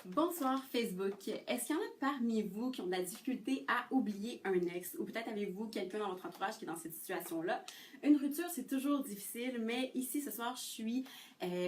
Bonsoir Facebook. Est-ce qu'il y en a parmi vous qui ont de la difficulté à oublier un ex ou peut-être avez-vous quelqu'un dans votre entourage qui est dans cette situation-là? Une rupture, c'est toujours difficile, mais ici ce soir, je suis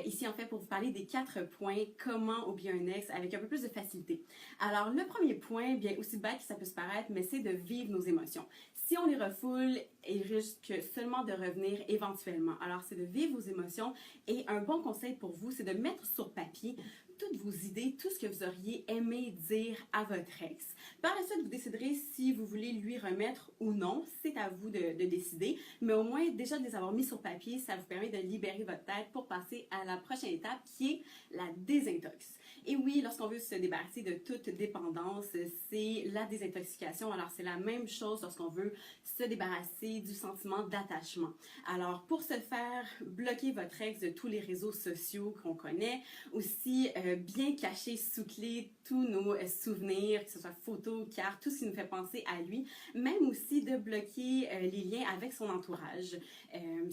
ici en fait pour vous parler des 4 points comment oublier un ex avec un peu plus de facilité. Alors le premier point, bien aussi bête que ça peut se paraître, mais c'est de vivre nos émotions. Si on les refoule, ils risquent seulement de revenir éventuellement. Alors c'est de vivre vos émotions et un bon conseil pour vous, c'est de mettre sur papier toutes vos idées, tout ce que vous auriez aimé dire à votre ex. Par la suite, vous déciderez si vous voulez lui remettre ou non. C'est à vous de décider. Mais au moins, déjà de les avoir mis sur papier, ça vous permet de libérer votre tête pour passer à la prochaine étape qui est la désintox. Et oui, lorsqu'on veut se débarrasser de toute dépendance, c'est la désintoxication. Alors, c'est la même chose lorsqu'on veut se débarrasser du sentiment d'attachement. Alors, pour ce faire, bloquez votre ex de tous les réseaux sociaux qu'on connaît. Aussi, bien cacher sous clé tous nos souvenirs, que ce soit photos, cartes, tout ce qui nous fait penser à lui. Même aussi de bloquer les liens avec son entourage.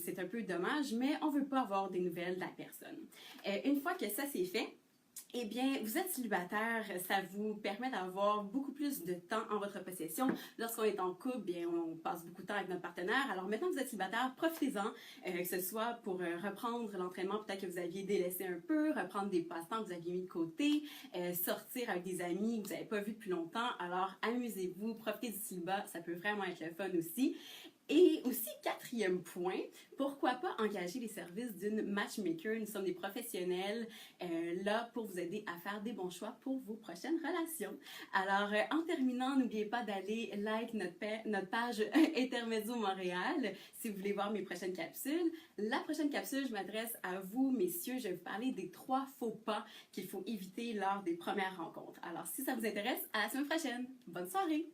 C'est un peu dommage, mais on ne veut pas avoir des nouvelles de la personne. Une fois que ça c'est fait, eh bien, vous êtes célibataire, ça vous permet d'avoir beaucoup plus de temps en votre possession. Lorsqu'on est en couple, bien, on passe beaucoup de temps avec notre partenaire. Alors maintenant que vous êtes célibataire, profitez-en, que ce soit pour reprendre l'entraînement peut-être que vous aviez délaissé un peu, reprendre des passe-temps que vous aviez mis de côté, sortir avec des amis que vous n'avez pas vus depuis longtemps. Alors amusez-vous, profitez du célibat, ça peut vraiment être le fun aussi. Et aussi, quatrième point, pourquoi pas engager les services d'une matchmaker? Nous sommes des professionnels là pour vous aider à faire des bons choix pour vos prochaines relations. Alors, en terminant, n'oubliez pas d'aller like notre page Intermezzo Montréal si vous voulez voir mes prochaines capsules. La prochaine capsule, je m'adresse à vous, messieurs. Je vais vous parler des 3 faux pas qu'il faut éviter lors des premières rencontres. Alors, si ça vous intéresse, à la semaine prochaine. Bonne soirée!